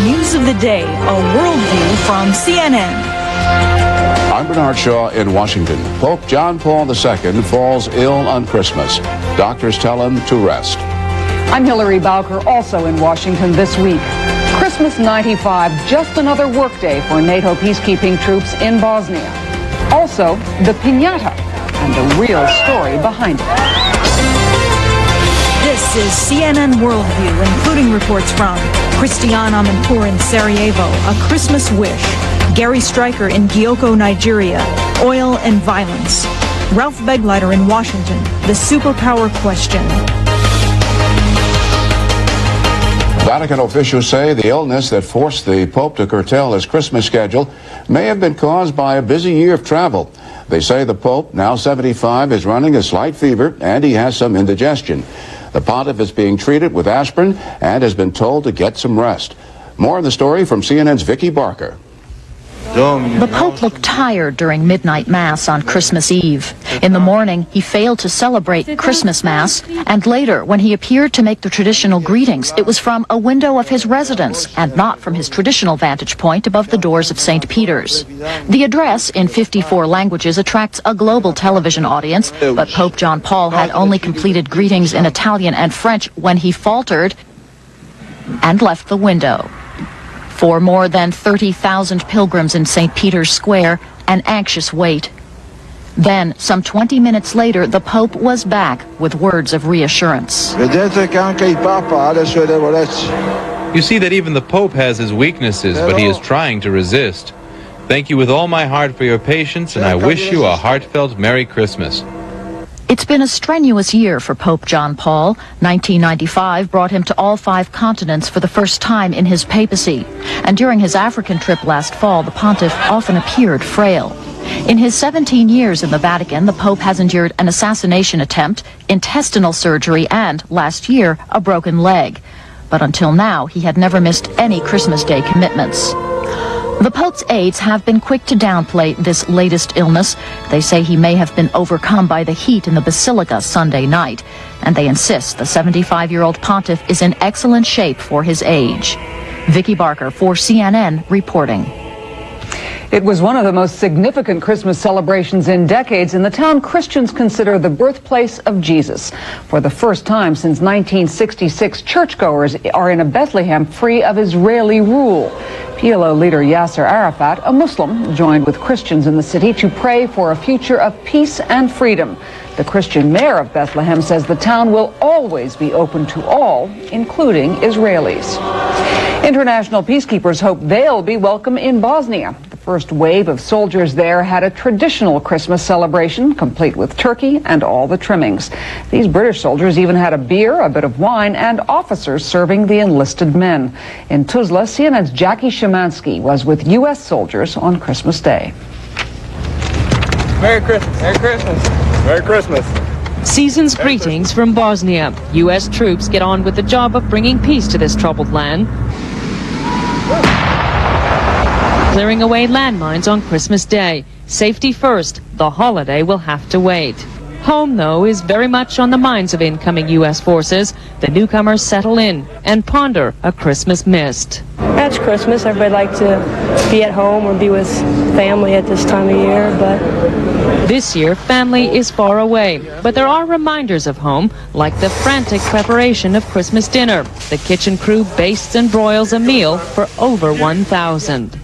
news of the day, a worldview from CNN. I'm Bernard Shaw in Washington. Pope John Paul II falls ill on Christmas. Doctors tell him to rest. I'm Hillary Bowker, also in Washington this week. Christmas 95, just another workday for NATO peacekeeping troops in Bosnia. Also, the piñata and the real story behind it. This is CNN Worldview, including reports from Christiane Amanpour in Sarajevo, A Christmas Wish, Gary Stryker in Gyoko, Nigeria, Oil and Violence, Ralph Begleiter in Washington, The Superpower Question. Vatican officials say the illness that forced the Pope to curtail his Christmas schedule may have been caused by a busy year of travel. They say the Pope, now 75, is running a slight fever and he has some indigestion. The pontiff is being treated with aspirin and has been told to get some rest. More on the story from CNN's Vicki Barker. The Pope looked tired during midnight Mass on Christmas Eve. In the morning, he failed to celebrate Christmas Mass, and later, when he appeared to make the traditional greetings, it was from a window of his residence and not from his traditional vantage point above the doors of St. Peter's. The address, in 54 languages, attracts a global television audience, but Pope John Paul had only completed greetings in Italian and French when he faltered and left the window. For more than 30,000 pilgrims in St. Peter's Square, an anxious wait. Then, some 20 minutes later, the Pope was back with words of reassurance. You see that even the Pope has his weaknesses, but he is trying to resist. Thank you with all my heart for your patience, and I wish you a heartfelt Merry Christmas. It's been a strenuous year for Pope John Paul. 1995 brought him to all 5 continents for the first time in his papacy. And during his African trip last fall, the pontiff often appeared frail. In his 17 years in the Vatican, the Pope has endured an assassination attempt, intestinal surgery, and, last year, a broken leg. But until now, he had never missed any Christmas Day commitments. The Pope's aides have been quick to downplay this latest illness. They say he may have been overcome by the heat in the Basilica Sunday night, and they insist the 75-year-old pontiff is in excellent shape for his age. Vicki Barker for CNN reporting. It was one of the most significant Christmas celebrations in decades in the town Christians consider the birthplace of Jesus. For the first time since 1966, churchgoers are in a Bethlehem free of Israeli rule. PLO leader Yasser Arafat, a Muslim, joined with Christians in the city to pray for a future of peace and freedom. The Christian mayor of Bethlehem says the town will always be open to all, including Israelis. International peacekeepers hope they'll be welcome in Bosnia. The first wave of soldiers there had a traditional Christmas celebration, complete with turkey and all the trimmings. These British soldiers even had a beer, a bit of wine, and officers serving the enlisted men. In Tuzla, CNN's Jackie Szymanski was with U.S. soldiers on Christmas Day. Merry Christmas. Merry Christmas. Merry Christmas. Season's greetings from Bosnia. U.S. troops get on with the job of bringing peace to this troubled land, clearing away landmines on Christmas Day. Safety first. The holiday will have to wait. Home, though, is very much on the minds of incoming U.S. forces. The newcomers settle in and ponder a Christmas missed. That's Christmas. Everybody likes to be at home or be with family at this time of year, but this year, family is far away, but there are reminders of home, like the frantic preparation of Christmas dinner. The kitchen crew bastes and broils a meal for over 1,000.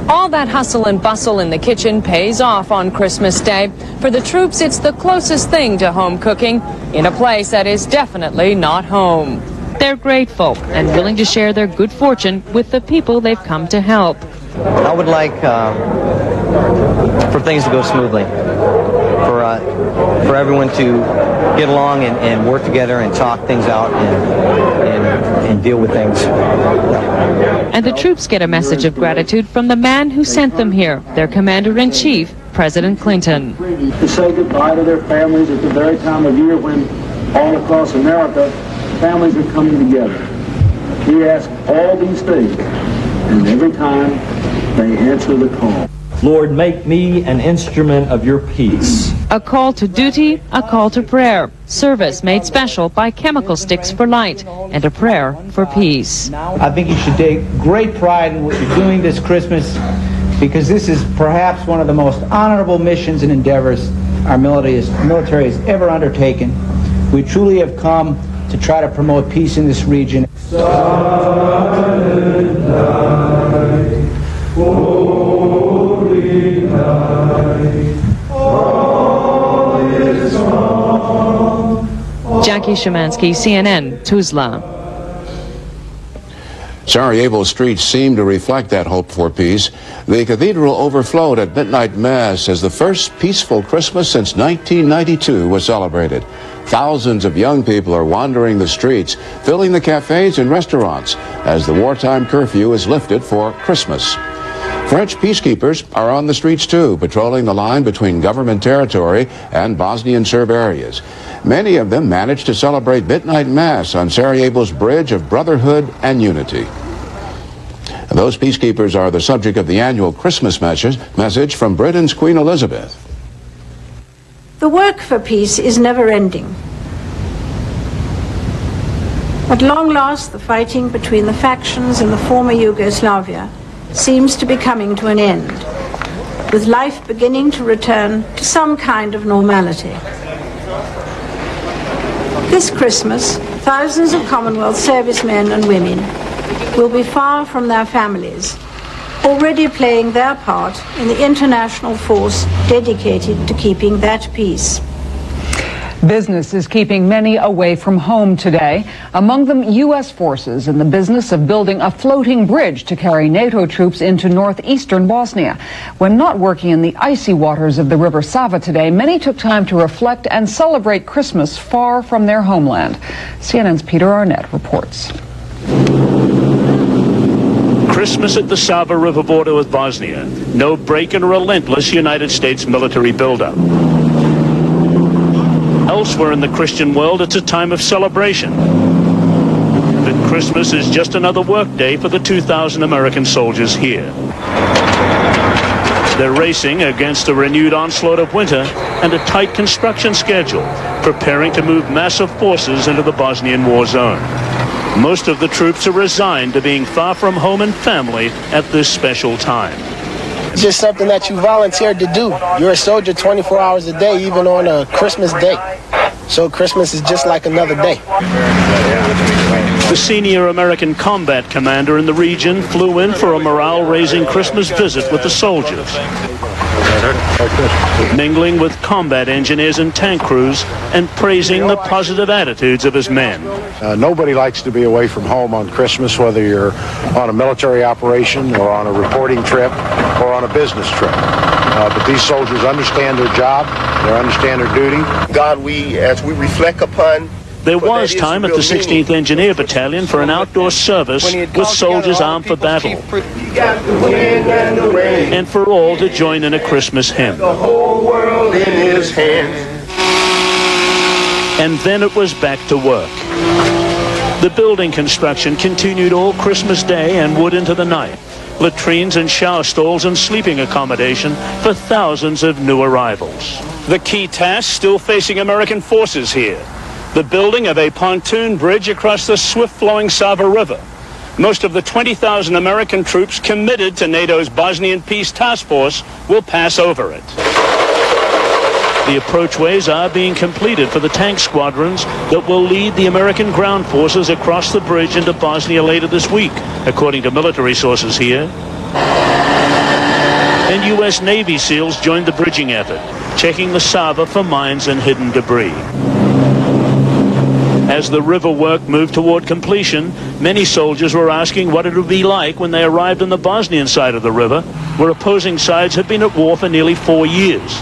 All that hustle and bustle in the kitchen pays off on Christmas Day. For the troops, it's the closest thing to home cooking in a place that is definitely not home. They're grateful and willing to share their good fortune with the people they've come to help. I would like for things to go smoothly, for everyone to get along and work together and talk things out and deal with things. And the troops get a message of gratitude from the man who sent them here, their commander-in-chief, President Clinton. To say goodbye to their families at the very time of year when all across America families are coming together. We ask all these things, and every time they answer the call. Lord, make me an instrument of your peace. A call to duty, a call to prayer. Service made special by Chemical Sticks for Light and a prayer for peace. I think you should take great pride in what you're doing this Christmas, because this is perhaps one of the most honorable missions and endeavors our military has ever undertaken. We truly have come to try to promote peace in this region. Silent night, holy night, all is calm. Jackie Szymanski, CNN, Tuzla. Sarajevo streets seem to reflect that hope for peace. The cathedral overflowed at midnight mass as the first peaceful Christmas since 1992 was celebrated. Thousands of young people are wandering the streets, filling the cafes and restaurants as the wartime curfew is lifted for Christmas. French peacekeepers are on the streets too, patrolling the line between government territory and Bosnian Serb areas. Many of them managed to celebrate midnight mass on Sarajevo's bridge of brotherhood and unity. Those peacekeepers are the subject of the annual Christmas message from Britain's Queen Elizabeth. The work for peace is never ending. At long last, the fighting between the factions in the former Yugoslavia seems to be coming to an end, with life beginning to return to some kind of normality. This Christmas, thousands of Commonwealth servicemen and women will be far from their families, already playing their part in the international force dedicated to keeping that peace. Business is keeping many away from home today. Among them, U.S. forces in the business of building a floating bridge to carry NATO troops into northeastern Bosnia. When not working in the icy waters of the River Sava today, many took time to reflect and celebrate Christmas far from their homeland. CNN's Peter Arnett reports. Christmas at the Sava River border with Bosnia. No break in a relentless United States military buildup. Elsewhere in the Christian world, it's a time of celebration. But Christmas is just another work day for the 2,000 American soldiers here. They're racing against a renewed onslaught of winter and a tight construction schedule, preparing to move massive forces into the Bosnian war zone. Most of the troops are resigned to being far from home and family at this special time. It's just something that you volunteered to do. You're a soldier 24 hours a day, even on a Christmas day. So Christmas is just like another day. The senior American combat commander in the region flew in for a morale-raising Christmas visit with the soldiers, mingling with combat engineers and tank crews and praising the positive attitudes of his men. Nobody likes to be away from home on Christmas, whether you're on a military operation or on a reporting trip or on a business trip. But these soldiers understand their job, they understand their duty. God, as we reflect upon there was time at the 16th Engineer Battalion for an outdoor service with soldiers armed for battle, and for all to join in a Christmas hymn. The whole world in his hands. And then it was back to work. The building construction continued all Christmas Day and would into the night. Latrines and shower stalls and sleeping accommodation for thousands of new arrivals. The key task still facing American forces here: the building of a pontoon bridge across the swift-flowing Sava River. Most of the 20,000 American troops committed to NATO's Bosnian Peace Task Force will pass over it. The approachways are being completed for the tank squadrons that will lead the American ground forces across the bridge into Bosnia later this week, according to military sources here. And U.S. Navy SEALs joined the bridging effort, checking the Sava for mines and hidden debris. As the river work moved toward completion, many soldiers were asking what it would be like when they arrived on the Bosnian side of the river, where opposing sides had been at war for nearly 4 years.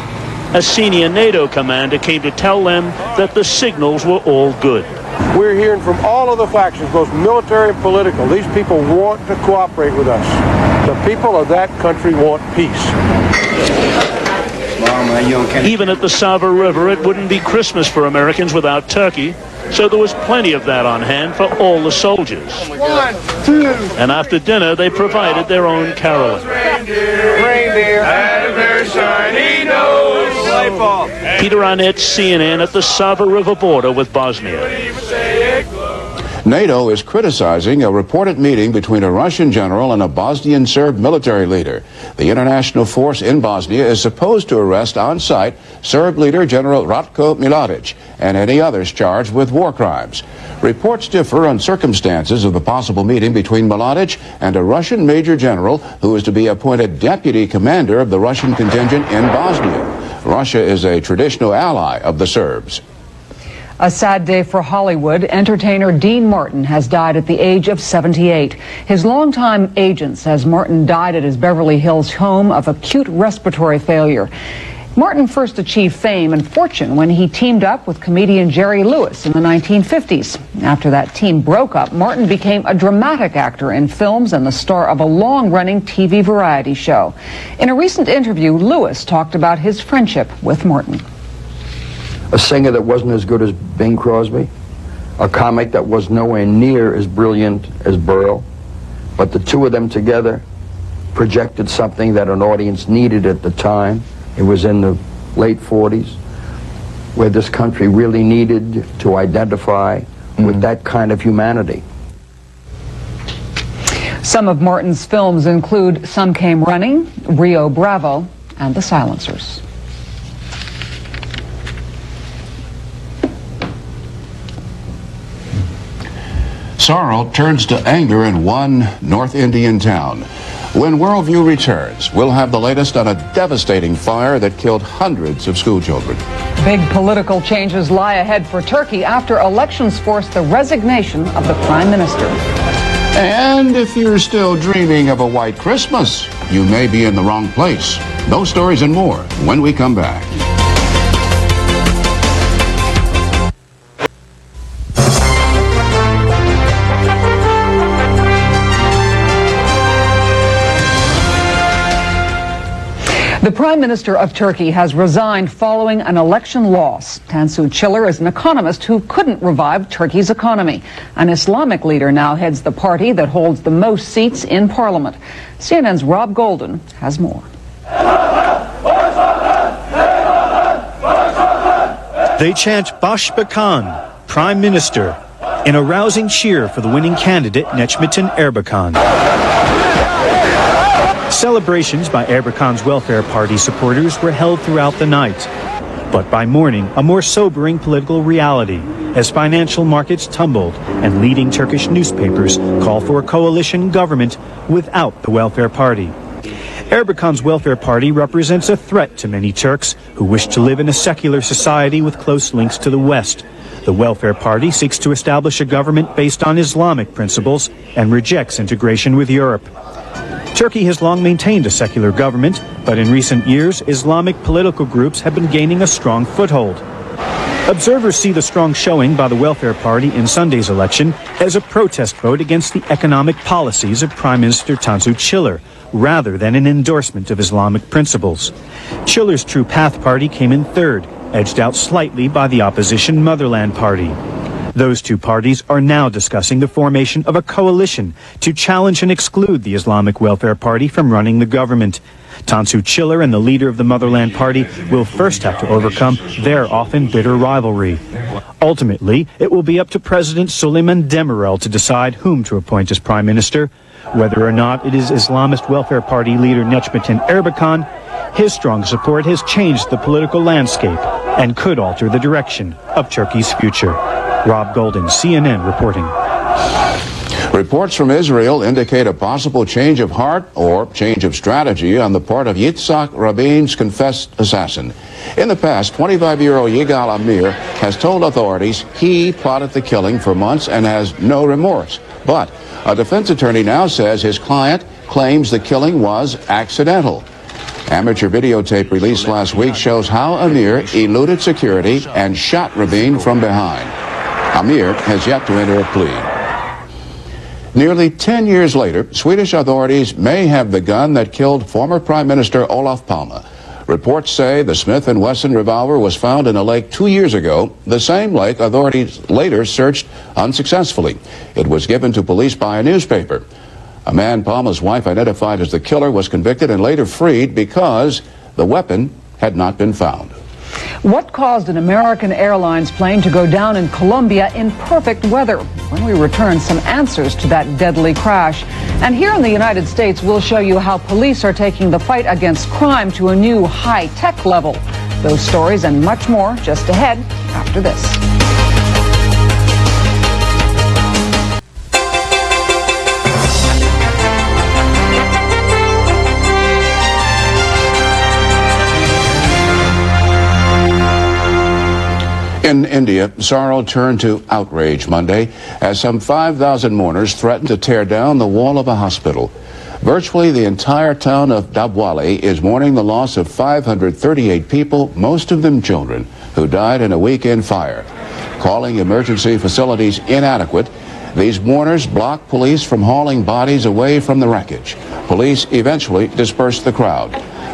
A senior NATO commander came to tell them that the signals were all good. We're hearing from all of the factions, both military and political. These people want to cooperate with us. The people of that country want peace. Even at the Sava River, it wouldn't be Christmas for Americans without turkey, so there was plenty of that on hand for all the soldiers. 1, 2. And after dinner, they provided their own caroling. Reindeer, had a very shiny nose. Peter Arnett, CNN, at the Sava River border with Bosnia. NATO is criticizing a reported meeting between a Russian general and a Bosnian Serb military leader. The international force in Bosnia is supposed to arrest on site Serb leader General Ratko Mladic and any others charged with war crimes. Reports differ on circumstances of the possible meeting between Mladic and a Russian major general who is to be appointed deputy commander of the Russian contingent in Bosnia. Russia is a traditional ally of the Serbs. A sad day for Hollywood. Entertainer Dean Martin has died at the age of 78. His longtime agent says Martin died at his Beverly Hills home of acute respiratory failure. Martin first achieved fame and fortune when he teamed up with comedian Jerry Lewis in the 1950s. After that team broke up, Martin became a dramatic actor in films and the star of a long-running TV variety show. In a recent interview, Lewis talked about his friendship with Martin. A singer that wasn't as good as Bing Crosby, a comic that was nowhere near as brilliant as Burl, but the two of them together projected something that an audience needed at the time. It was in the late 40s, where this country really needed to identify with that kind of humanity. Some of Martin's films include Some Came Running, Rio Bravo, and The Silencers. Sorrow turns to anger in one North Indian town. When WorldView returns, we'll have the latest on a devastating fire that killed hundreds of schoolchildren. Big political changes lie ahead for Turkey after elections forced the resignation of the Prime Minister. And if you're still dreaming of a white Christmas, you may be in the wrong place. Those stories and more when we come back. The Prime Minister of Turkey has resigned following an election loss. Tansu Çiller is an economist who couldn't revive Turkey's economy. An Islamic leader now heads the party that holds the most seats in parliament. CNN's Rob Golden has more. They chant Başbakan, Prime Minister, in a rousing cheer for the winning candidate Necmettin Erbakan. Celebrations by Erbakan's Welfare Party supporters were held throughout the night. But by morning, a more sobering political reality as financial markets tumbled and leading Turkish newspapers call for a coalition government without the Welfare Party. Erbakan's Welfare Party represents a threat to many Turks who wish to live in a secular society with close links to the West. The Welfare Party seeks to establish a government based on Islamic principles and rejects integration with Europe. Turkey has long maintained a secular government, but in recent years, Islamic political groups have been gaining a strong foothold. Observers see the strong showing by the Welfare Party in Sunday's election as a protest vote against the economic policies of Prime Minister Tansu Çiller, rather than an endorsement of Islamic principles. Çiller's True Path Party came in third, edged out slightly by the opposition Motherland Party. Those two parties are now discussing the formation of a coalition to challenge and exclude the Islamic Welfare Party from running the government. Tansu Çiller and the leader of the Motherland Party will first have to overcome their often bitter rivalry. Ultimately, it will be up to President Süleyman Demirel to decide whom to appoint as Prime Minister. Whether or not it is Islamist Welfare Party leader Necmettin Erbakan, his strong support has changed the political landscape and could alter the direction of Turkey's future. Rob Golden, CNN, reporting. Reports from Israel indicate a possible change of heart or change of strategy on the part of Yitzhak Rabin's confessed assassin. In the past, 25-year-old Yigal Amir has told authorities he plotted the killing for months and has no remorse. But a defense attorney now says his client claims the killing was accidental. Amateur videotape released last week shows how Amir eluded security and shot Rabin from behind. Amir has yet to enter a plea. Nearly 10 years later, Swedish authorities may have the gun that killed former Prime Minister Olof Palme. Reports say the Smith & Wesson revolver was found in a lake 2 years ago, the same lake authorities later searched unsuccessfully. It was given to police by a newspaper. A man Palme's wife identified as the killer was convicted and later freed because the weapon had not been found. What caused an American Airlines plane to go down in Colombia in perfect weather? When we return, some answers to that deadly crash. And here in the United States, we'll show you how police are taking the fight against crime to a new high-tech level. Those stories and much more just ahead after this. In India, sorrow turned to outrage Monday as some 5,000 mourners threatened to tear down the wall of a hospital. Virtually the entire town of Dabwali is mourning the loss of 538 people, most of them children, who died in a weekend fire. Calling emergency facilities inadequate, these mourners blocked police from hauling bodies away from the wreckage. Police eventually dispersed the crowd.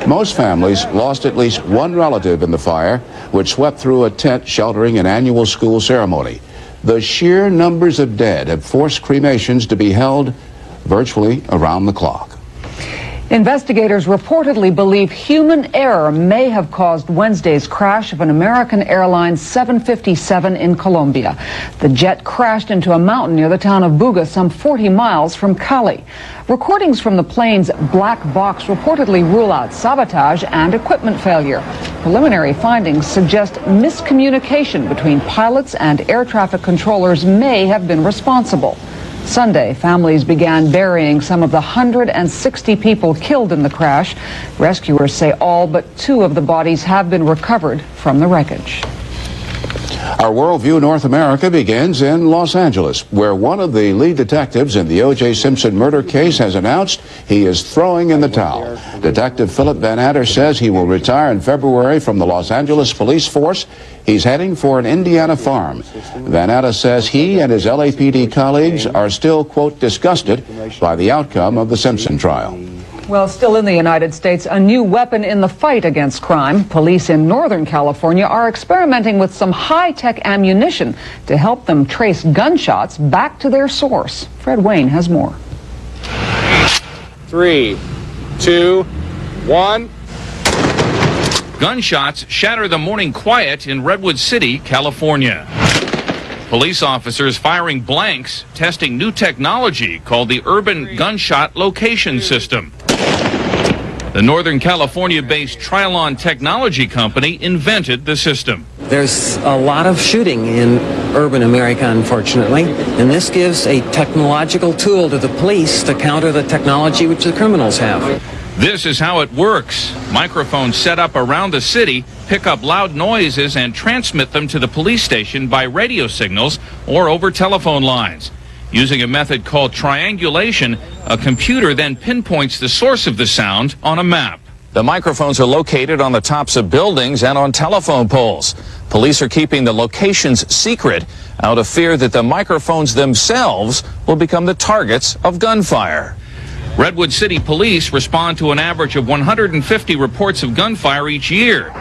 Most families lost at least one relative in the fire, which swept through a tent sheltering an annual school ceremony. The sheer numbers of dead have forced cremations to be held virtually around the clock. Investigators reportedly believe human error may have caused Wednesday's crash of an American Airlines 757 in Colombia. The jet crashed into a mountain near the town of Buga, some 40 miles from Cali. Recordings from the plane's black box reportedly rule out sabotage and equipment failure. Preliminary findings suggest miscommunication between pilots and air traffic controllers may have been responsible. Sunday, families began burying some of the 160 people killed in the crash. Rescuers say all but 2 of the bodies have been recovered from the wreckage. Our WorldView North America begins in Los Angeles, where one of the lead detectives in the O.J. Simpson murder case has announced he is throwing in the towel. Detective Philip Van Adder says he will retire in February from the Los Angeles police force. He's heading for an Indiana farm. Van Adder says he and his LAPD colleagues are still, quote, disgusted by the outcome of the Simpson trial. Well, still in the United States, a new weapon in the fight against crime. Police in Northern California are experimenting with some high-tech ammunition to help them trace gunshots back to their source. Fred Wayne has more. 3, 2, 1. Gunshots shatter the morning quiet in Redwood City, California. Police officers firing blanks, testing new technology called the Urban Gunshot Location System. The Northern California-based Trilon technology company invented the system. There's a lot of shooting in urban America, unfortunately, and this gives a technological tool to the police to counter the technology which the criminals have. This is how it works. Microphones set up around the city pick up loud noises and transmit them to the police station by radio signals or over telephone lines. Using a method called triangulation, a computer then pinpoints the source of the sound on a map. The microphones are located on the tops of buildings and on telephone poles. Police are keeping the locations secret out of fear that the microphones themselves will become the targets of gunfire. Redwood City Police respond to an average of 150 reports of gunfire each year.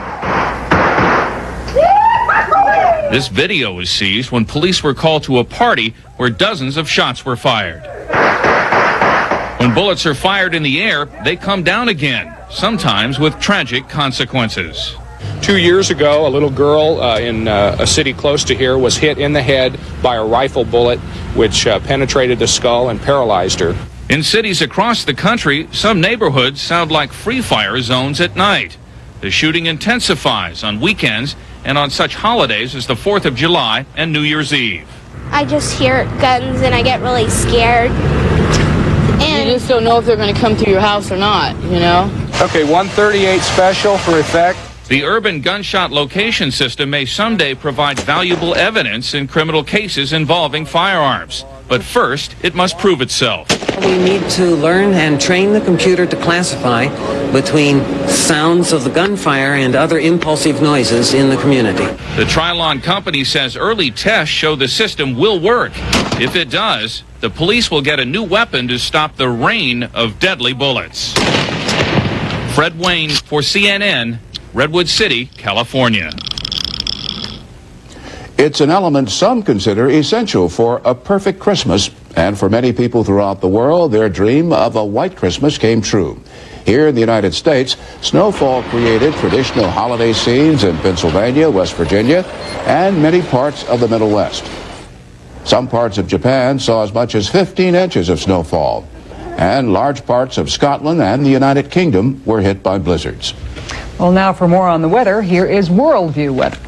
This video was seized when police were called to a party where dozens of shots were fired. When bullets are fired in the air, they come down again, sometimes with tragic consequences. 2 years ago, a little girl in a city close to here was hit in the head by a rifle bullet which penetrated the skull and paralyzed her. In cities across the country, some neighborhoods sound like free fire zones at night. The shooting intensifies on weekends and on such holidays as the 4th of July and New Year's Eve. I just hear guns and I get really scared. And you just don't know if they're going to come through your house or not, you know? Okay, 138 special for effect. The Urban Gunshot Location System may someday provide valuable evidence in criminal cases involving firearms. But first, it must prove itself. We need to learn and train the computer to classify between sounds of the gunfire and other impulsive noises in the community. The Trilon company says early tests show the system will work. If it does, the police will get a new weapon to stop the rain of deadly bullets. Fred Wayne for CNN, Redwood City, California. It's an element some consider essential for a perfect Christmas, And for many people throughout the world, their dream of a white Christmas came true. Here in the United States, snowfall created traditional holiday scenes in Pennsylvania, West Virginia, and many parts of the Middle West. Some parts of Japan saw as much as 15 inches of snowfall, and large parts of Scotland and the United Kingdom were hit by blizzards. Well, now for more on the weather, here is WorldView weather.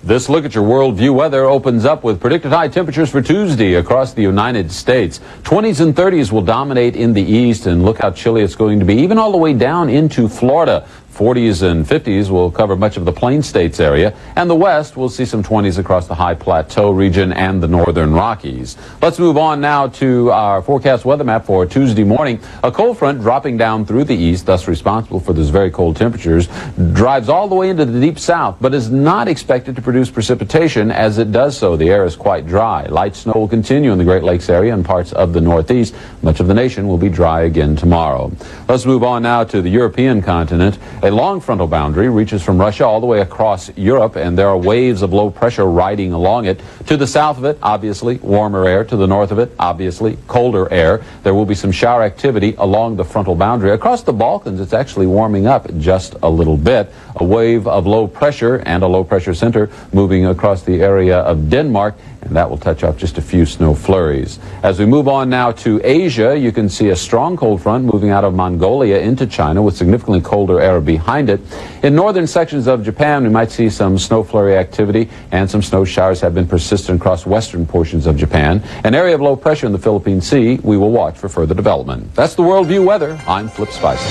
This look at your WorldView weather opens up with predicted high temperatures for Tuesday across the United States. 20s and 30s will dominate in the east, and look how chilly it's going to be, even all the way down into Florida. 40s and 50s will cover much of the Plain States area, and the west will see some 20s across the high plateau region and the northern Rockies. Let's move on now to our forecast weather map for Tuesday morning. A cold front dropping down through the east, thus responsible for those very cold temperatures, drives all the way into the deep south, but is not expected to produce precipitation. As it does so, the air is quite dry. Light snow will continue in the Great Lakes area and parts of the northeast. Much of the nation will be dry again tomorrow. Let's move on now to the European continent. A long frontal boundary reaches from Russia all the way across Europe, and there are waves of low pressure riding along it. To the south of it, obviously, warmer air. To the north of it, obviously, colder air. There will be some shower activity along the frontal boundary. Across the Balkans, it's actually warming up just a little bit. A wave of low pressure and a low pressure center moving across the area of Denmark, and that will touch off just a few snow flurries. As we move on now to Asia, you can see a strong cold front moving out of Mongolia into China with significantly colder air behind it. In northern sections of Japan, we might see some snow flurry activity, and some snow showers have been persistent across western portions of Japan. An area of low pressure in the Philippine Sea. We will watch for further development. That's the WorldView weather. I'm Flip Spicer.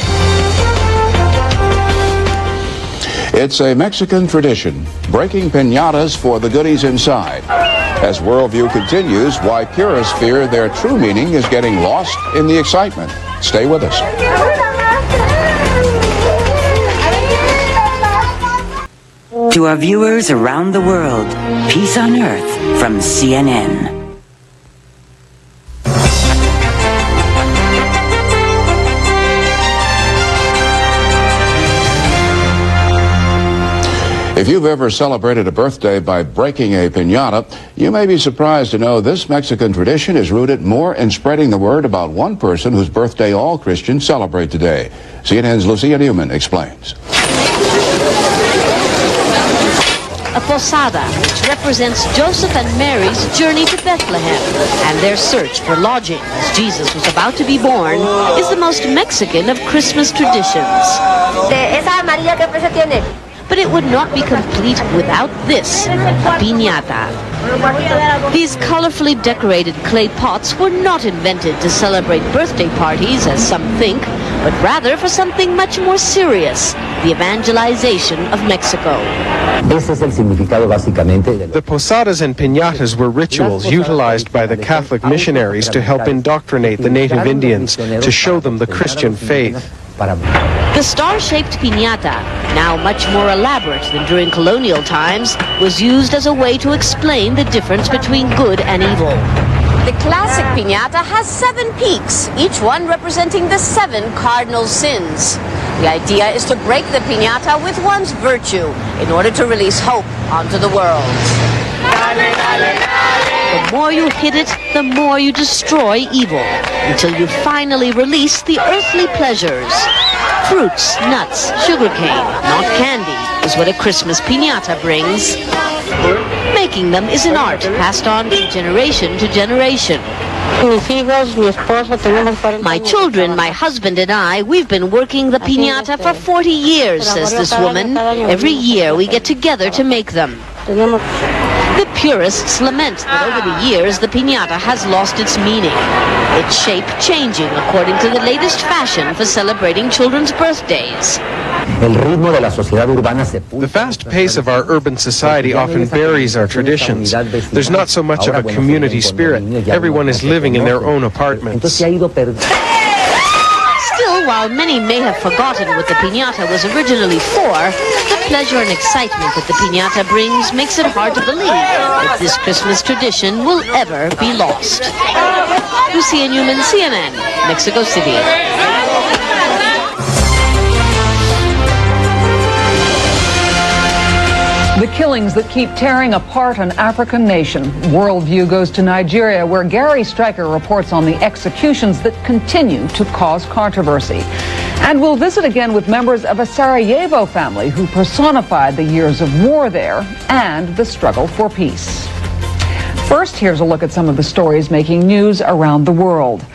It's a Mexican tradition, breaking piñatas for the goodies inside. As WorldView continues, why purists fear their true meaning is getting lost in the excitement. Stay with us. To our viewers around the world, peace on earth from CNN. If you've ever celebrated a birthday by breaking a piñata, you may be surprised to know this Mexican tradition is rooted more in spreading the word about one person whose birthday all Christians celebrate today. CNN's Lucia Newman explains. A posada, which represents Joseph and Mary's journey to Bethlehem and their search for lodging as Jesus was about to be born, is the most Mexican of Christmas traditions. But it would not be complete without this, a piñata. These colorfully decorated clay pots were not invented to celebrate birthday parties, as some think, but rather for something much more serious, the evangelization of Mexico. The posadas and piñatas were rituals utilized by the Catholic missionaries to help indoctrinate the native Indians, to show them the Christian faith. The star-shaped piñata, now much more elaborate than during colonial times, was used as a way to explain the difference between good and evil. The classic piñata has 7 peaks, each one representing the 7 cardinal sins. The idea is to break the piñata with one's virtue in order to release hope onto the world. The more you hit it, the more you destroy evil, until you finally release the earthly pleasures. Fruits, nuts, sugarcane, not candy, is what a Christmas piñata brings. Making them is an art passed on from generation to generation. My children, my husband and I, we've been working the piñata for 40 years, says this woman. Every year we get together to make them. The purists lament that over the years the piñata has lost its meaning, its shape changing according to the latest fashion for celebrating children's birthdays. The fast pace of our urban society often buries our traditions. There's not so much of a community spirit. Everyone is living in their own apartments. Still, while many may have forgotten what the piñata was originally for, the pleasure and excitement that the piñata brings makes it hard to believe that this Christmas tradition will ever be lost. Lucia Newman, CNN, Mexico City. The killings that keep tearing apart an African nation. WorldView goes to Nigeria, where Gary Stryker reports on the executions that continue to cause controversy. And we'll visit again with members of a Sarajevo family who personified the years of war there and the struggle for peace. First, here's a look at some of the stories making news around the world.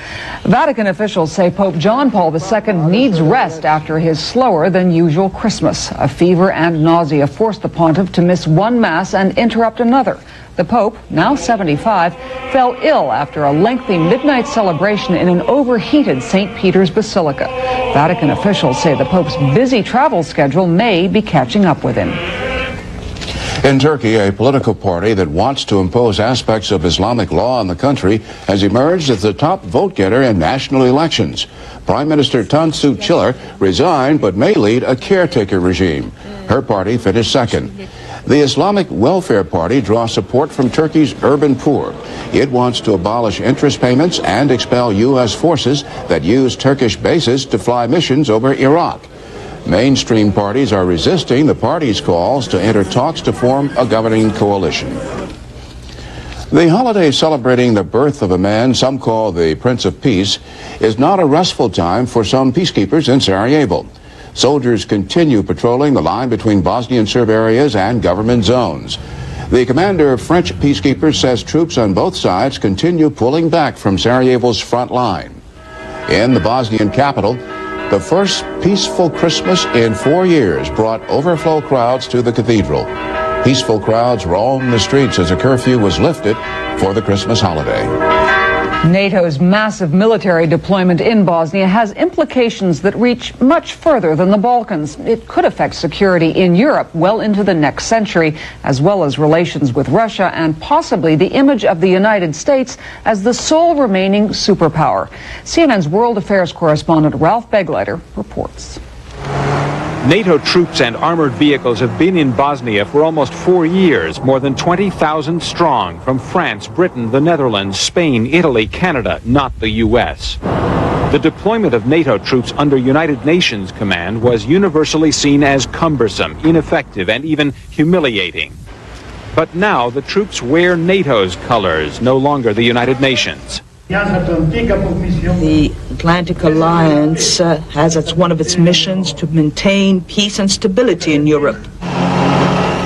Vatican officials say Pope John Paul II needs rest after his slower than usual Christmas. A fever and nausea forced the pontiff to miss one Mass and interrupt another. The Pope, now 75, fell ill after a lengthy midnight celebration in an overheated St. Peter's Basilica. Vatican officials say the Pope's busy travel schedule may be catching up with him. In Turkey, a political party that wants to impose aspects of Islamic law in the country has emerged as the top vote-getter in national elections. Prime Minister Tansu Çiller resigned but may lead a caretaker regime. Her party finished second. The Islamic Welfare Party draws support from Turkey's urban poor. It wants to abolish interest payments and expel U.S. forces that use Turkish bases to fly missions over Iraq. Mainstream parties are resisting the party's calls to enter talks to form a governing coalition. The holiday celebrating the birth of a man some call the Prince of Peace is not a restful time for some peacekeepers in Sarajevo. Soldiers continue patrolling the line between Bosnian Serb areas and government zones. The commander of French peacekeepers says troops on both sides continue pulling back from Sarajevo's front line. In the Bosnian capital, the first peaceful Christmas in 4 years brought overflow crowds to the cathedral. Peaceful crowds roamed the streets as a curfew was lifted for the Christmas holiday. NATO's massive military deployment in Bosnia has implications that reach much further than the Balkans. It could affect security in Europe well into the next century, as well as relations with Russia and possibly the image of the United States as the sole remaining superpower. CNN's World Affairs correspondent Ralph Begleiter reports. NATO troops and armored vehicles have been in Bosnia for almost 4 years, more than 20,000 strong, from France, Britain, the Netherlands, Spain, Italy, Canada, not the U.S. The deployment of NATO troops under United Nations command was universally seen as cumbersome, ineffective, and even humiliating. But now the troops wear NATO's colors, no longer the United Nations. The Atlantic Alliance has as one of its missions to maintain peace and stability in Europe.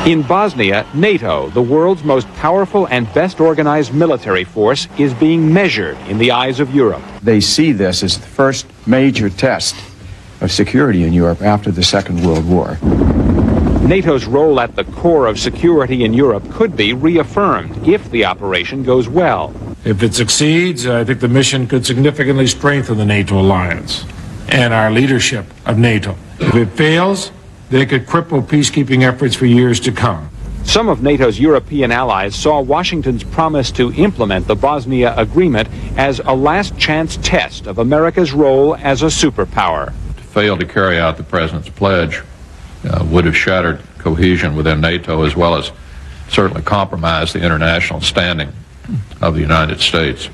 In Bosnia, NATO, the world's most powerful and best organized military force, is being measured in the eyes of Europe. They see this as the first major test of security in Europe after the Second World War. NATO's role at the core of security in Europe could be reaffirmed if the operation goes well. If it succeeds, I think the mission could significantly strengthen the NATO alliance and our leadership of NATO. If it fails, they could cripple peacekeeping efforts for years to come. Some of NATO's European allies saw Washington's promise to implement the Bosnia Agreement as a last chance test of America's role as a superpower. To fail to carry out the President's pledge would have shattered cohesion within NATO, as well as certainly compromised the international standing of the United States.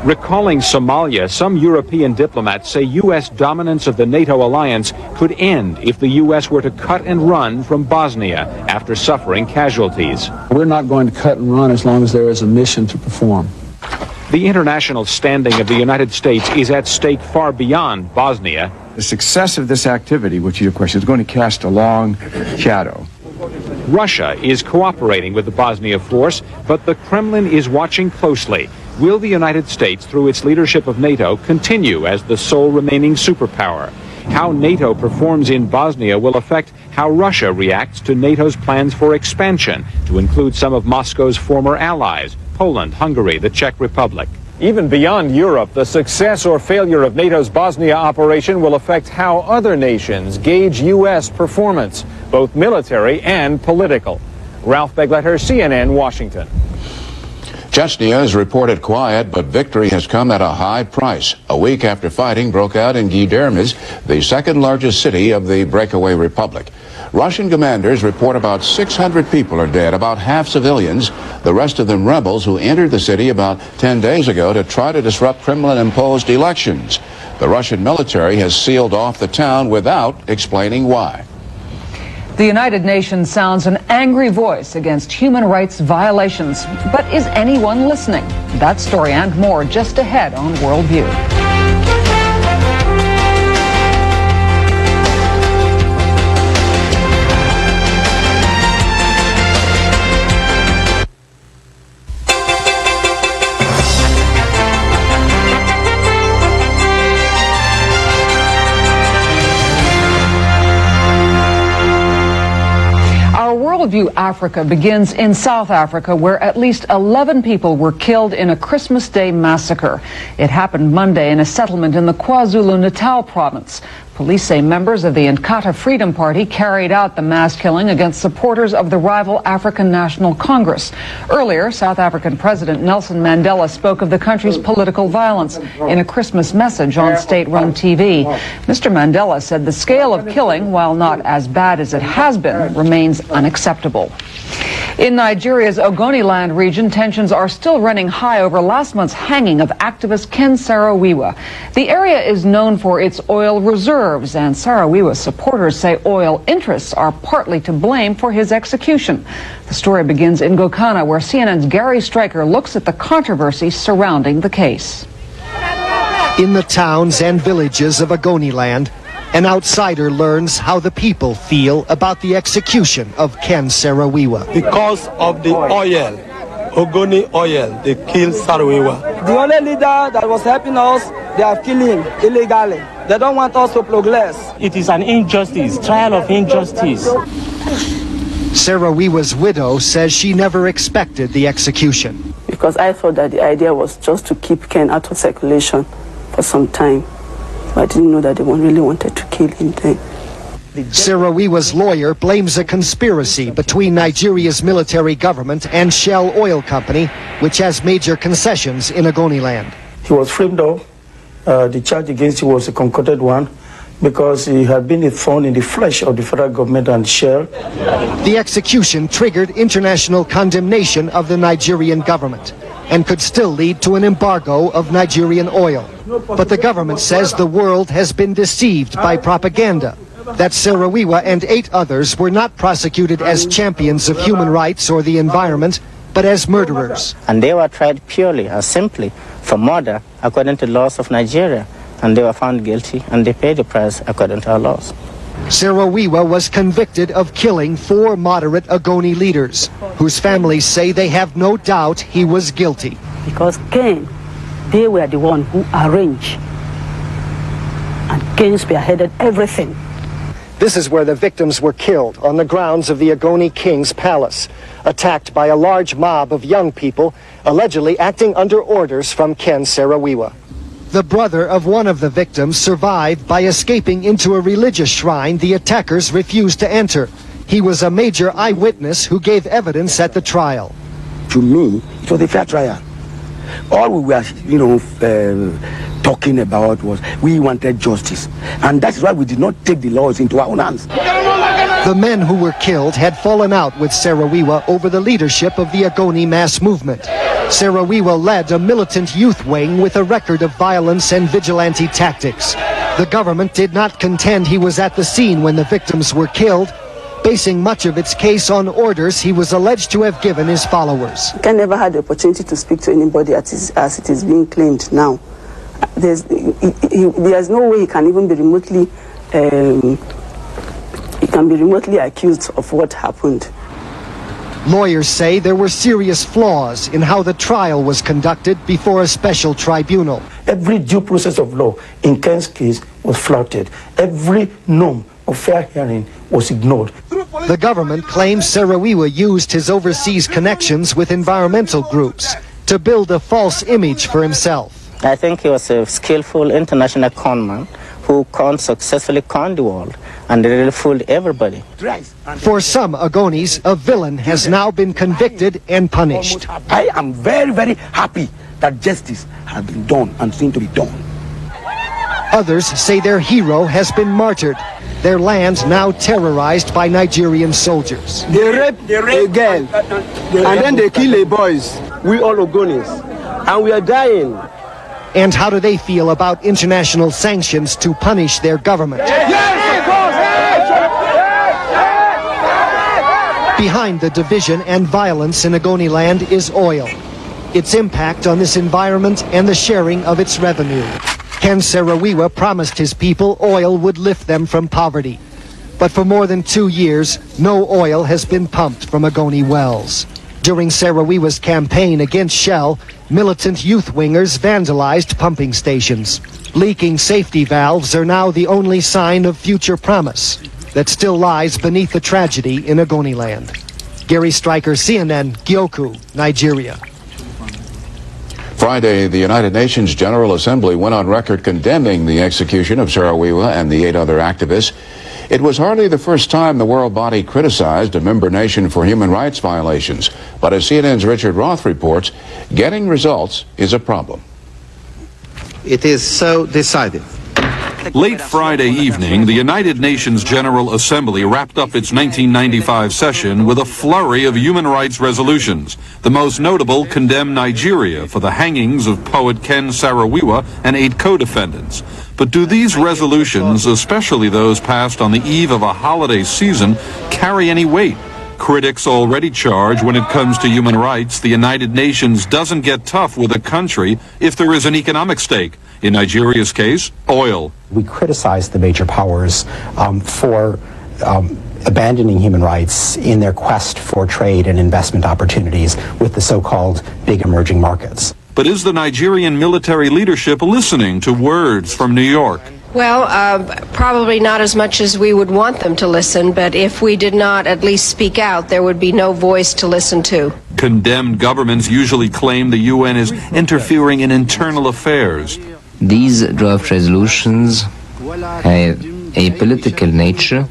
Recalling Somalia, some European diplomats say U.S. dominance of the NATO alliance could end if the U.S. were to cut and run from Bosnia after suffering casualties. We're not going to cut and run as long as there is a mission to perform. The international standing of the United States is at stake far beyond Bosnia. The success of this activity, which is your question, is going to cast a long shadow. Russia is cooperating with the Bosnia force, but the Kremlin is watching closely. Will the United States, through its leadership of NATO, continue as the sole remaining superpower? How NATO performs in Bosnia will affect how Russia reacts to NATO's plans for expansion, to include some of Moscow's former allies, Poland, Hungary, the Czech Republic. Even beyond Europe, the success or failure of NATO's Bosnia operation will affect how other nations gauge U.S. performance, both military and political. Ralph Begleiter, CNN, Washington. Chechnya is reported quiet, but victory has come at a high price. A week after fighting broke out in Gudermes, the second largest city of the breakaway republic. Russian commanders report about 600 people are dead, about half civilians, the rest of them rebels who entered the city about 10 days ago to try to disrupt Kremlin-imposed elections. The Russian military has sealed off the town without explaining why. The United Nations sounds an angry voice against human rights violations. But is anyone listening? That story and more just ahead on WorldView. WorldView Africa begins in South Africa, where at least 11 people were killed in a Christmas Day massacre. It happened Monday in a settlement in the KwaZulu-Natal province. Police say members of the Inkatha Freedom Party carried out the mass killing against supporters of the rival African National Congress. Earlier, South African President Nelson Mandela spoke of the country's political violence in a Christmas message on state-run TV. Mr. Mandela said the scale of killing, while not as bad as it has been, remains unacceptable. In Nigeria's Ogoniland region, tensions are still running high over last month's hanging of activist Ken Saro-Wiwa. The area is known for its oil reserves, and Saro-Wiwa's supporters say oil interests are partly to blame for his execution. The story begins in Gokana, where CNN's Gary Stryker looks at the controversy surrounding the case. In the towns and villages of Ogoniland, an outsider learns how the people feel about the execution of Ken Saro-Wiwa. Because of the oil, Ogoni oil, they killed Saro-Wiwa. The only leader that was helping us, they are killing illegally. They don't want us to progress. It is an injustice, trial of injustice. Saro-Wiwa's widow says she never expected the execution. Because I thought that the idea was just to keep Ken out of circulation for some time. I didn't know that they really wanted to kill him then. Saro-Wiwa's lawyer blames a conspiracy between Nigeria's military government and Shell Oil Company, which has major concessions in Ogoniland. He was framed up. The charge against him was a concocted one because he had been a thorn in the flesh of the federal government and Shell. The execution triggered international condemnation of the Nigerian government and could still lead to an embargo of Nigerian oil. But the government says the world has been deceived by propaganda, that Saro-Wiwa and 8 others were not prosecuted as champions of human rights or the environment, but as murderers. And they were tried purely and simply for murder according to the laws of Nigeria. And they were found guilty and they paid the price according to our laws. Saro-Wiwa was convicted of killing 4 moderate Ogoni leaders, whose families say they have no doubt he was guilty. Because Ken, they were the one who arranged, and Ken spearheaded everything. This is where the victims were killed, on the grounds of the Ogoni King's palace, attacked by a large mob of young people, allegedly acting under orders from Ken Saro-Wiwa. The brother of one of the victims survived by escaping into a religious shrine the attackers refused to enter. He was a major eyewitness who gave evidence at the trial. To me, it was a fair trial. All we were, talking about was we wanted justice. And that's why we did not take the laws into our own hands. The men who were killed had fallen out with Saro-Wiwa over the leadership of the Ogoni mass movement. Saro-Wiwa led a militant youth wing with a record of violence and vigilante tactics. The government did not contend he was at the scene when the victims were killed, basing much of its case on orders he was alleged to have given his followers. Ken never had the opportunity to speak to anybody as it is being claimed now. There's no way he can even be remotely accused of what happened. Lawyers say there were serious flaws in how the trial was conducted before a special tribunal. Every due process of law in Ken's case was flouted. Every norm of fair hearing was ignored. The government claims Saro-Wiwa used his overseas connections with environmental groups to build a false image for himself. I think he was a skillful international conman who successfully conned the world, and they really fooled everybody. For some Ogonis, a villain has now been convicted and punished. I am very, very happy that justice has been done and seems to be done. Others say their hero has been martyred, their land now terrorized by Nigerian soldiers. They rape a girl, and then they kill the boys. We all Ogonis, and we are dying. And how do they feel about international sanctions to punish their government? Behind the division and violence in Ogoniland is oil. Its impact on this environment and the sharing of its revenue. Ken Saro-Wiwa promised his people oil would lift them from poverty. But for more than 2 years, no oil has been pumped from Ogoni wells. During Saro-Wiwa's campaign against Shell, militant youth wingers vandalized pumping stations. Leaking safety valves are now the only sign of future promise that still lies beneath the tragedy in Ogoniland. Gary Stryker, CNN, Gyoku, Nigeria. Friday, the United Nations General Assembly went on record condemning the execution of Saro-Wiwa and the 8 other activists. It was hardly the first time the world body criticized a member nation for human rights violations. But as CNN's Richard Roth reports, getting results is a problem. It is so decided. Late Friday evening, the United Nations General Assembly wrapped up its 1995 session with a flurry of human rights resolutions. The most notable condemned Nigeria for the hangings of poet Ken Saro-Wiwa and 8 co-defendants. But do these resolutions, especially those passed on the eve of a holiday season, carry any weight? Critics already charge when it comes to human rights, the United Nations doesn't get tough with a country if there is an economic stake. In Nigeria's case, oil. We criticize the major powers for abandoning human rights in their quest for trade and investment opportunities with the so-called big emerging markets. But is the Nigerian military leadership listening to words from New York? Well, probably not as much as we would want them to listen, but if we did not at least speak out, there would be no voice to listen to. Condemned governments usually claim the UN is interfering in internal affairs. These draft resolutions have a political nature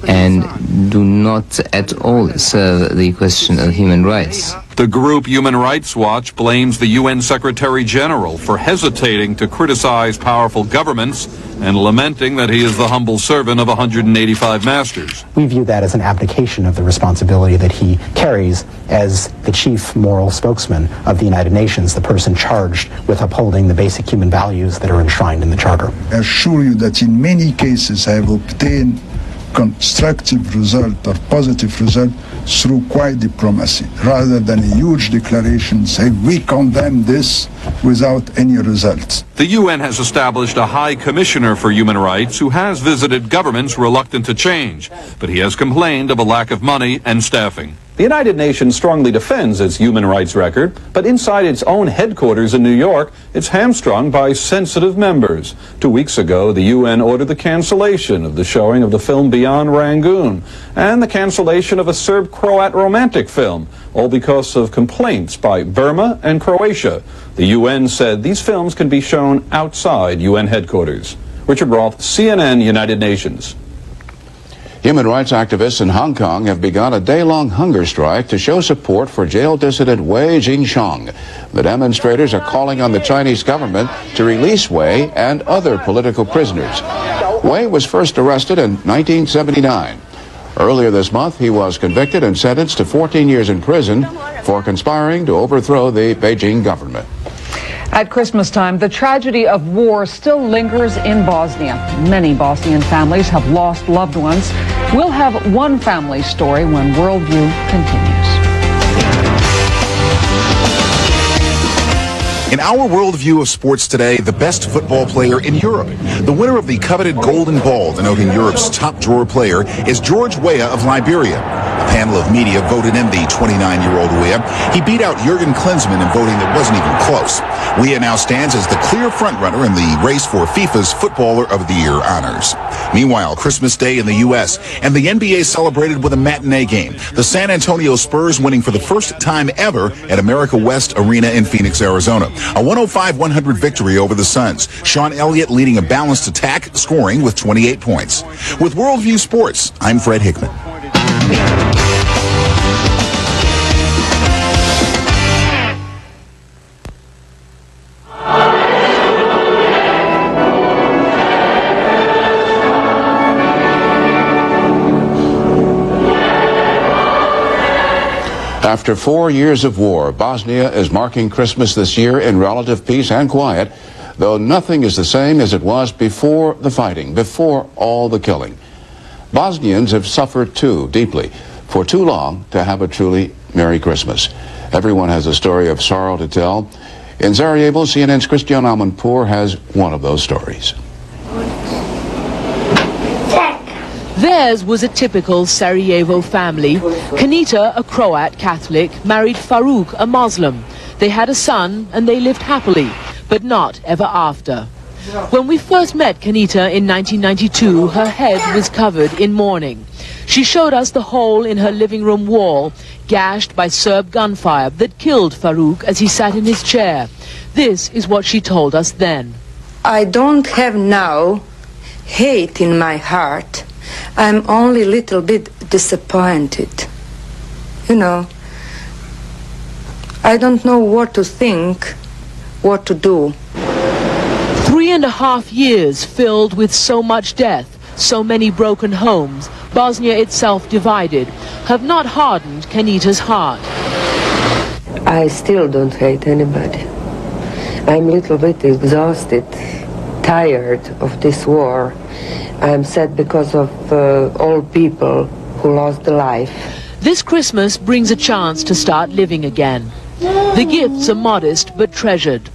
and do not at all serve the question of human rights. The group Human Rights Watch blames the UN Secretary General for hesitating to criticize powerful governments and lamenting that he is the humble servant of 185 masters. We view that as an abdication of the responsibility that he carries as the chief moral spokesman of the United Nations, the person charged with upholding the basic human values that are enshrined in the Charter. I assure you that in many cases I have obtained constructive result or positive result through quiet diplomacy, rather than a huge declaration saying we condemn this without any results. The UN has established a High Commissioner for Human Rights who has visited governments reluctant to change, but he has complained of a lack of money and staffing. The United Nations strongly defends its human rights record, but inside its own headquarters in New York, it's hamstrung by sensitive members. 2 weeks ago, the UN ordered the cancellation of the showing of the film Beyond Rangoon and the cancellation of a Serb-Croat romantic film, all because of complaints by Burma and Croatia. The UN said these films can be shown outside UN headquarters. Richard Roth, CNN, United Nations. Human rights activists in Hong Kong have begun a day-long hunger strike to show support for jail dissident Wei Jingsheng. The demonstrators are calling on the Chinese government to release Wei and other political prisoners. Wei was first arrested in 1979. Earlier this month, he was convicted and sentenced to 14 years in prison for conspiring to overthrow the Beijing government. At Christmas time, the tragedy of war still lingers in Bosnia. Many Bosnian families have lost loved ones. We'll have one family story when Worldview continues. In our worldview of sports today, the best football player in Europe, the winner of the coveted Golden Ball, denoting Europe's top drawer player, is George Weah of Liberia. A panel of media voted in the 29-year-old Weah. He beat out Jurgen Klinsmann in voting that wasn't even close. Weah now stands as the clear frontrunner in the race for FIFA's Footballer of the Year honors. Meanwhile, Christmas Day in the U.S. and the NBA celebrated with a matinee game. The San Antonio Spurs winning for the first time ever at America West Arena in Phoenix, Arizona. A 105-100 victory over the Suns. Sean Elliott leading a balanced attack, scoring with 28 points. With Worldview Sports, I'm Fred Hickman. After 4 years of war, Bosnia is marking Christmas this year in relative peace and quiet, though nothing is the same as it was before the fighting, before all the killing. Bosnians have suffered too, deeply. for too long to have a truly Merry Christmas. Everyone has a story of sorrow to tell. In Sarajevo, CNN's Christian Amanpour has one of those stories. Theirs was a typical Sarajevo family. Kanita, a Croat Catholic, married Farouk, a Muslim. They had a son and they lived happily, but not ever after. When we first met Kanita in 1992, her head was covered in mourning. She showed us the hole in her living room wall, gashed by Serb gunfire that killed Farouk as he sat in his chair. This is what she told us then. I don't have now hate in my heart. I'm only a little bit disappointed. You know, I don't know what to think, what to do. 3.5 years filled with so much death, so many broken homes, Bosnia itself divided, have not hardened Kanita's heart. I still don't hate anybody. I'm a little bit exhausted, tired of this war. I'm sad because of all people who lost their life. This Christmas brings a chance to start living again. The gifts are modest but treasured.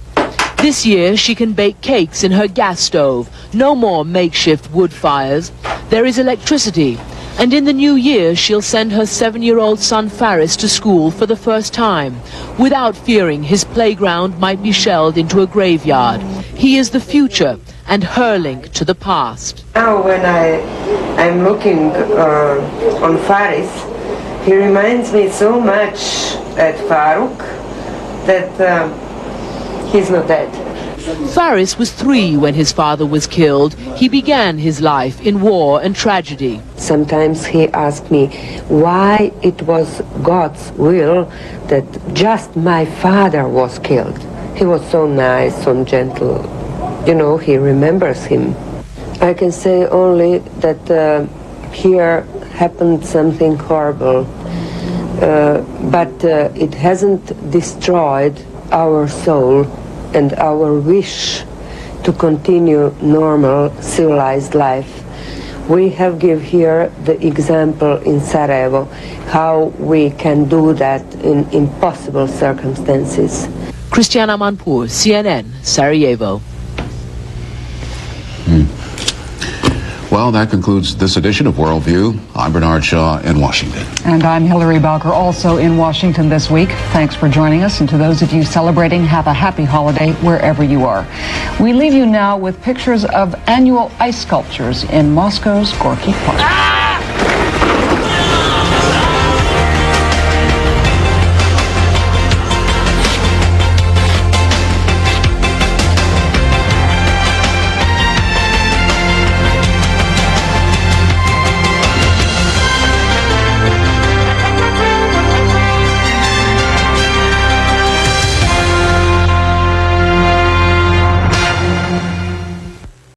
This year she can bake cakes in her gas stove. No more makeshift wood fires. There is electricity. And in the new year she'll send her 7-year-old son Faris to school for the first time, without fearing his playground might be shelled into a graveyard. He is the future and her link to the past. Now when I'm looking on Faris, he reminds me so much at Farouk that he's not dead. Faris was 3 when his father was killed. He began his life in war and tragedy. Sometimes he asked me why it was God's will that just my father was killed. He was so nice, so gentle. You know, he remembers him. I can say only that here happened something horrible, but it hasn't destroyed our soul and our wish to continue normal, civilized life. We have give here the example in Sarajevo how we can do that in impossible circumstances. Christiana Manpour, CNN, Sarajevo. Well, that concludes this edition of Worldview. I'm Bernard Shaw in Washington. And I'm Hillary Bowker, also in Washington this week. Thanks for joining us. And to those of you celebrating, have a happy holiday wherever you are. We leave you now with pictures of annual ice sculptures in Moscow's Gorky Park.